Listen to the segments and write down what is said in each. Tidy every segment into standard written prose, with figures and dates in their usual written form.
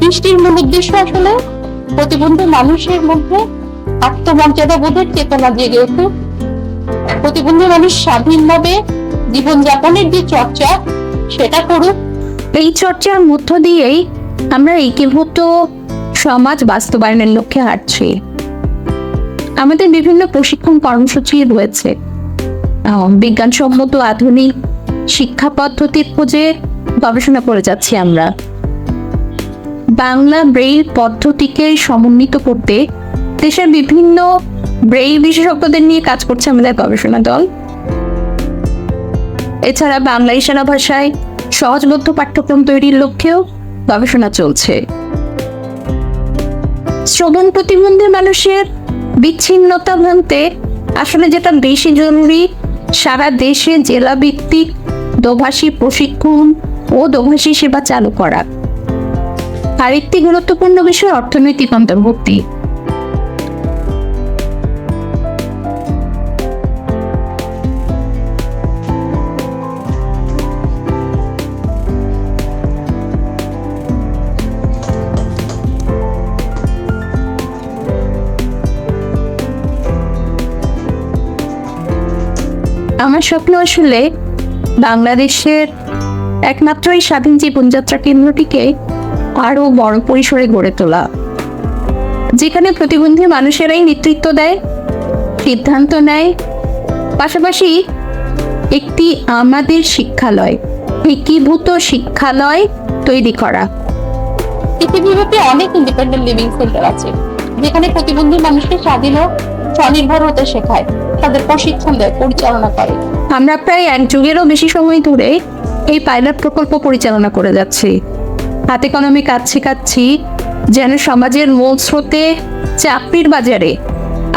সৃষ্টির মূল উদ্দেশ্য আসলে প্রতিবন্ধী মানুষের মধ্যে আত্মমর্যাদা বোধের চেতনা জেগে উঠুক, প্রতিবন্ধী মানুষ স্বাধীনভাবে জীবনযাপনের যে চর্চা সেটা করুক। এই চর্চার মধ্য দিয়েই আমরা একীভূত সমাজ বাস্তবায়নের লক্ষ্যে হাঁটছি। আমাদের বিভিন্ন প্রশিক্ষণ কর্মসূচি রয়েছে। বিজ্ঞানসম্মত আধুনিক শিক্ষা পদ্ধতির খোঁজে গবেষণা করে যাচ্ছি আমরা। বাংলা ব্রেইল পদ্ধতিকে সমন্বিত করতে দেশের বিভিন্ন ব্রেইল বিশেষজ্ঞদের নিয়ে কাজ করছে আমাদের গবেষণা দল। এছাড়া বাংলা ইশারা ভাষায় সহজবোধ্য পাঠ্যক্রম তৈরির লক্ষ্যেও গবেষণা চলছে। শ্রবণ প্রতিবন্ধী মানুষের বিচ্ছিন্নতা ভাঙতে আসলে যেটা বেশি জরুরি, সারা দেশে জেলা ভিত্তিক দোভাষী প্রশিক্ষণ ও দোভাষী সেবা চালু করা। আরেকটি গুরুত্বপূর্ণ বিষয় অর্থনৈতিক অন্তর্ভুক্তি। আমার স্বপ্ন আসলে বাংলাদেশের একমাত্র এই স্বাধীন জীবনযাত্রা কেন্দ্রটিকে আরো বড় পরিসরে গড়ে তোলা, যেখানে প্রতিবন্ধী মানুষেরাই নেতৃত্ব দেয়, সিদ্ধান্ত নেয়, পাশাপাশি একটি আমাদের শিক্ষালয়, একীভূত শিক্ষালয় তৈরি করা। পৃথিবীব্যাপী অনেক ইন্ডিপেন্ডেন্ট লিভিং সেন্টার আছে, যেখানে প্রতিবন্ধী মানুষকে স্বাধীন ও স্বনির্ভর হতে শেখায়, তাদের প্রশিক্ষণ দেয়, পরিচালনা করে। আমরা প্রায় এক যুগেরও বেশি সময় ধরে এই পাইলট প্রকল্প পরিচালনা করে যাচ্ছি। হাতে কলমে কাজ শেখাচ্ছি, যেন সমাজের মূল স্রোতে চাকরির বাজারে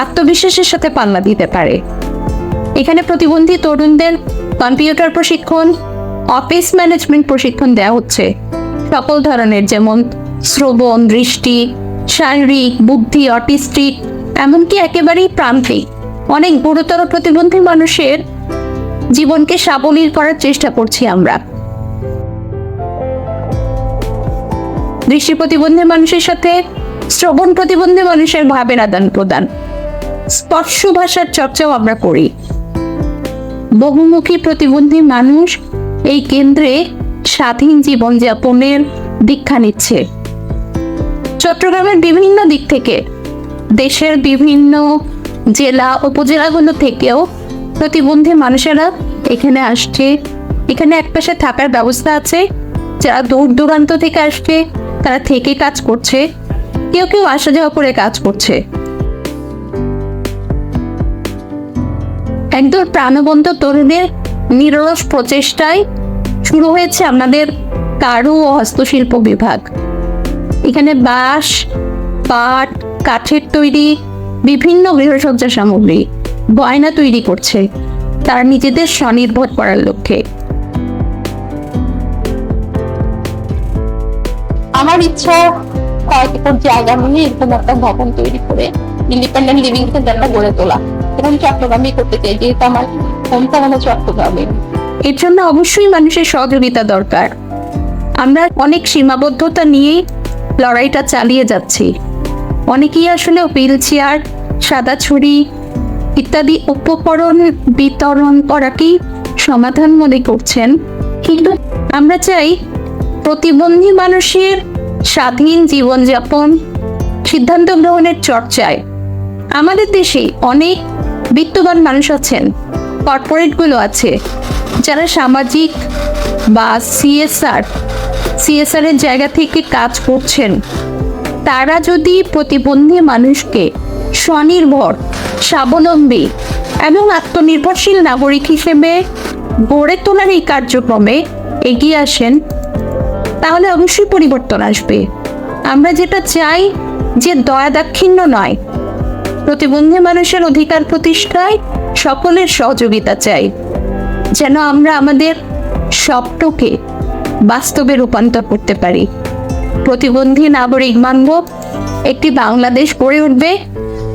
আত্মবিশ্বাসের সাথে পাল্লা দিতে পারে। এখানে প্রতিবন্ধী তরুণদের কম্পিউটার প্রশিক্ষণ, অফিস ম্যানেজমেন্ট প্রশিক্ষণ দেওয়া হচ্ছে সকল ধরনের, যেমন শ্রবণ, দৃষ্টি, শারীরিক, বুদ্ধি, অটিস্টিক, এমনকি একেবারেই প্রান্তিক অনেক গুরুতর প্রতিবন্ধী মানুষের জীবনকে সাবলীল করার চেষ্টা করছি আমরা। দৃষ্টি প্রতিবন্ধী মানুষের সাথে শ্রবণ প্রতিবন্ধী মানুষের ভাবের আদান প্রদান, স্পর্শ ভাষার চর্চাও আমরা করি। বহুমুখী প্রতিবন্ধী মানুষ এই কেন্দ্রে স্বাধীন জীবনযাপনের দীক্ষা নিচ্ছে। চট্টগ্রামের বিভিন্ন দিক থেকে, দেশের বিভিন্ন জেলা উপজেলাগুলো থেকেও প্রতিবন্ধী মানুষেরা এখানে আসছে। এখানে একপাশে থাকার ব্যবস্থা আছে, যারা দূর দূরান্ত থেকে আসছে তারা থেকে কাজ করছে, কেউ কেউ আসা যাওয়া করে কাজ করছে। একদল প্রাণবন্ত তরুণের নিরলস প্রচেষ্টায় শুরু হয়েছে আমাদের কারু ও হস্তশিল্প বিভাগ। এখানে বাঁশ, পাট, কাঠের তৈরি বিভিন্ন গৃহসজ্জা সামগ্রী, গয়না তৈরি করছে তারা নিজেদের স্বনির্ভর করার লক্ষ্যে। আমার ইচ্ছা কয়েক একর জায়গা নিয়ে এরকম একটা ভবন তৈরি করে ইন্ডিপেন্ডেন্ট লিভিং সেন্টারটা গড়ে তোলা, এবং চট্টগ্রামেই করতে চাই, যেহেতু আমার হোমটাউন হলো চট্টগ্রামে। এর জন্য অবশ্যই মানুষের সহযোগিতা দরকার। আমরা অনেক সীমাবদ্ধতা নিয়েই লড়াইটা চালিয়ে যাচ্ছি। অনেকেই আসলে হুইল চেয়ার, সাদা ছুরি ইত্যাদি উপকরণ বিতরণ করাকেই সমাধান মনে করছেন, কিন্তু আমরা চাই প্রতিবন্ধী মানুষের স্বাধীন জীবনযাপন, সিদ্ধান্ত গ্রহণের চর্চায় আমাদের দেশে অনেক বিত্তবান মানুষ আছেন, কর্পোরেটগুলো আছে, যারা সামাজিক বা সিএসআর এর জায়গা থেকে কাজ করছেন। তারা যদি প্রতিবন্ধী মানুষকে স্বনির্ভর, স্বাবলম্বী এবং আত্মনির্ভরশীল নাগরিক হিসেবে গড়ে তোলার এই কার্যক্রমে এগিয়ে আসেন, তাহলে অবশ্যই পরিবর্তন আসবে। আমরা যেটা চাই যে দয়া দাক্ষিণ্য নয়, প্রতিবন্ধী মানুষের অধিকার প্রতিষ্ঠায় সকলের সহযোগিতা চাই, যেন আমরা আমাদের স্বপ্নকে বাস্তবে রূপান্তর করতে পারি। প্রতিবন্ধী নাগরিক বান্ধব একটি বাংলাদেশ গড়ে উঠবে,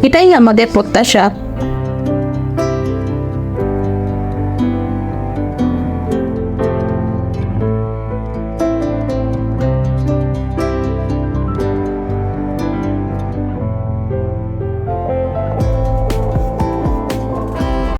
এটাই আমাদের প্রত্যাশা।